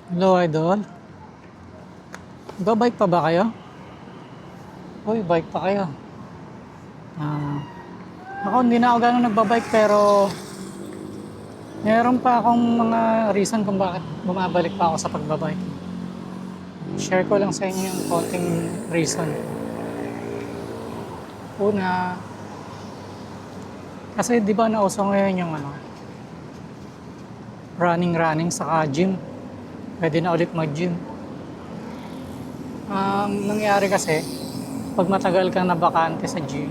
Hello, Idol. Nagbabike pa ba kayo? Uy, bike pa kayo. Ah, ako hindi na ako gano'n nagbabike pero meron pa akong mga reason kung bakit bumabalik pa ako sa pagbabike. Share ko lang sa inyo yung konting reason. Una, kasi di ba nauso ngayon yung running saka gym. Pwede na ulit mag-gym. Ang nangyari kasi, pag matagal kang nabakante sa gym,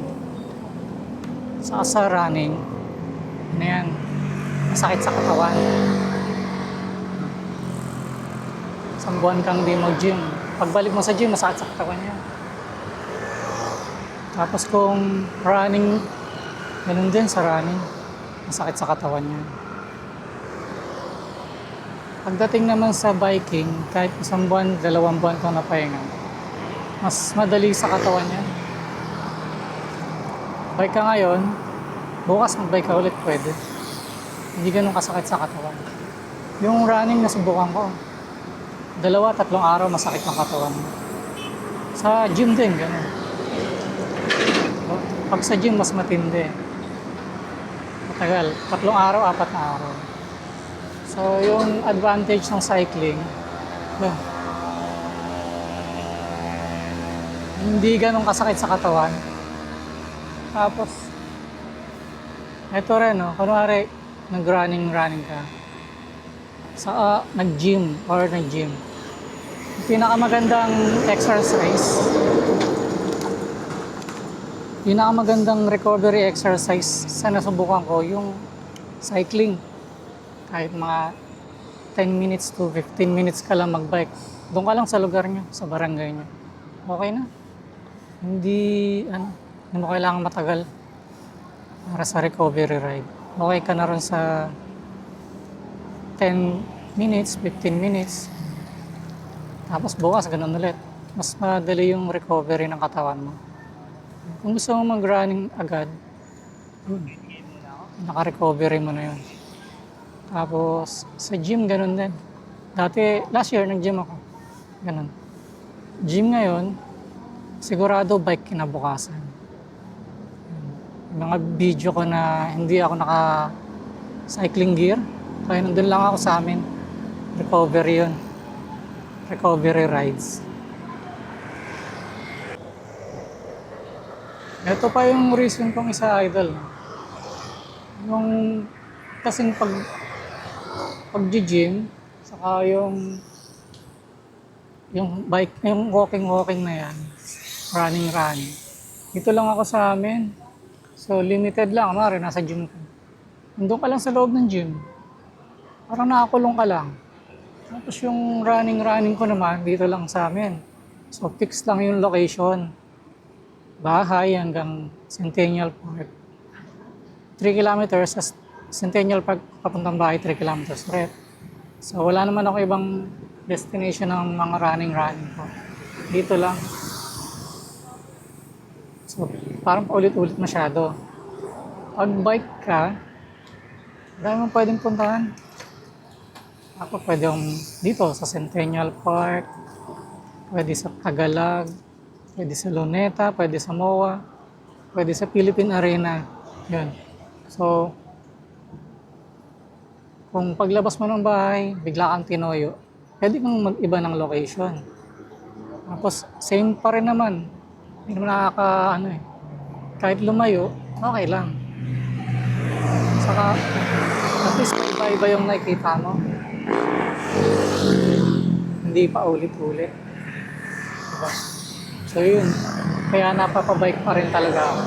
sa running, ano yan, masakit sa katawan. Isang buwan kang di mag-gym. Pagbalik mo sa gym, masakit sa katawan yan. Tapos kung running, ganun din sa running, masakit sa katawan yan. Pagdating naman sa biking, kahit isang buwan, 2 buwan kang napahinga, mas madali sa katawan yan. Bike ka ngayon, bukas mag-bike ka ulit pwede. Hindi ganun kasakit sa katawan. Yung running nasubukan ko, 2-3 araw masakit ng katawan. Sa gym din, ganun. Pag sa gym, mas matindi. Matagal, 3 araw, 4 araw. So, yung advantage ng cycling, hindi ganun kasakit sa katawan. Tapos, eto rin, kunwari, nag-running ka. Nag-gym. Yung pinakamagandang recovery exercise sa nasubukan ko, yung cycling. Kahit mga 10 minutes to 15 minutes ka lang mag-bike. Doon ka lang sa lugar nyo, sa barangay nyo. Okay na. Hindi mo kailangan matagal para sa recovery ride. Okay ka na rin sa 10 minutes, 15 minutes. Tapos bukas, ganun ulit. Mas madali yung recovery ng katawan mo. Kung gusto mo mag-running agad, naka-recovery mo na yun. Tapos, sa gym, ganun din. Dati, last year, nag-gym ako. Ganun. Gym ngayon, sigurado bike kinabukasan. Mga video ko na hindi ako naka-cycling gear. Kaya nandun lang ako sa amin. Recovery yun. Recovery rides. Ito pa yung reason kong isa, Idol. Yung kasing pag-gym, saka yung bike, yung walking na yan, running. Dito lang ako sa amin. So, limited lang. Mari, nasa gym ka. Nandun ka lang sa loob ng gym. Parang nakakulong ka lang. Tapos yung running ko naman, dito lang sa amin. So, fixed lang yung location. Bahay hanggang Centennial Park. 3 kilometers sa Centennial Park papuntang bahay, 3 kilometers ulit. So, wala naman ako ibang destination ng mga running ko. Dito lang. So, parang paulit-ulit masyado. Pag bike ka, dahil mo pwedeng puntahan. Ako pwede dito sa Centennial Park, pwede sa Tagalag, pwede sa Luneta, pwede sa MOA, pwede sa Philippine Arena. Yun. So, kung paglabas mo ng bahay, bigla kang tinoyo, pwede kang mag-iba ng location. Tapos, same pa rin naman. Hindi naman kahit lumayo, okay lang. Saka, at least iba-iba yung nakikita mo. Hindi pa ulit-ulit. Diba? So yun, kaya napapabike pa rin talaga ako.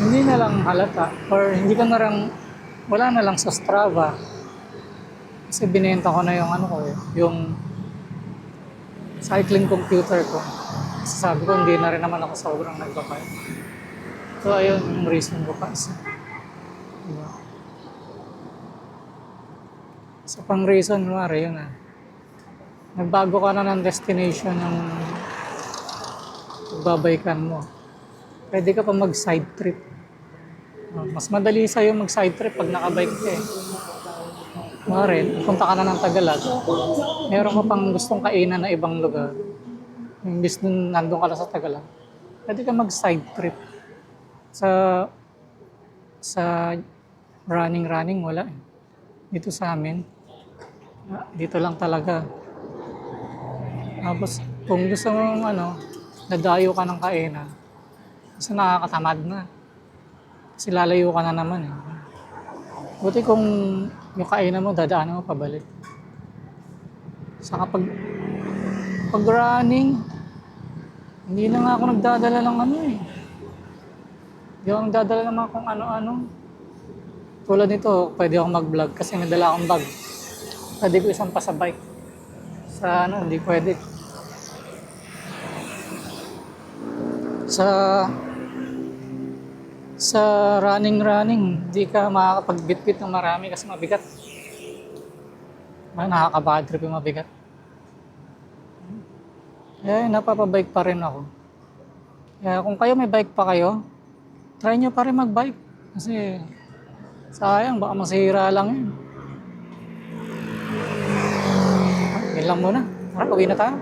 Hindi na lang halata or hindi ka na lang, wala na lang sa Strava. Kasi binenta ko na yung cycling computer ko. Kasi sabi ko, hindi na rin naman ako sobrang nagbabike. So ayun, yung reason ko pa isa. Diba? Sa pang reason, yun nagbago ka na ng destination ng pagbabaykan mo. Pwede ka pa mag-side trip. Mas madali sa'yo mag-side trip pag nakabike ka eh. Mare, punta ka na ng Tagalog. Meron ka pang gustong kainan na ibang lugar. Imbis nun nandun ka lang sa Tagalog. Pwede ka mag-side trip. Sa sa running wala eh. Dito sa amin, dito lang talaga. Tapos kung gusto mong dadayo ka ng kainan, kasi nakakatamad na. Kasi lalayo ka na naman eh. Buti kung yung kainan mo, dadaanan mo pabalik. Saka pag running, hindi na nga ako nagdadala ng eh. Hindi ako nagdadala naman kung ano-ano. Tulad nito, pwede akong mag-vlog kasi may dala akong bag. Pwede ko isang pa sa bike. Sa hindi pwede. Sa running, hindi ka makakapagbitbit ng marami kasi mabigat. Nakaka-bad trip yung mabigat. Napapabike pa rin ako. Kaya kung kayo may bike pa kayo, try nyo pa rin mag-bike. Kasi sayang, baka masihira lang yun. Yan lang muna. Uwi na tayo.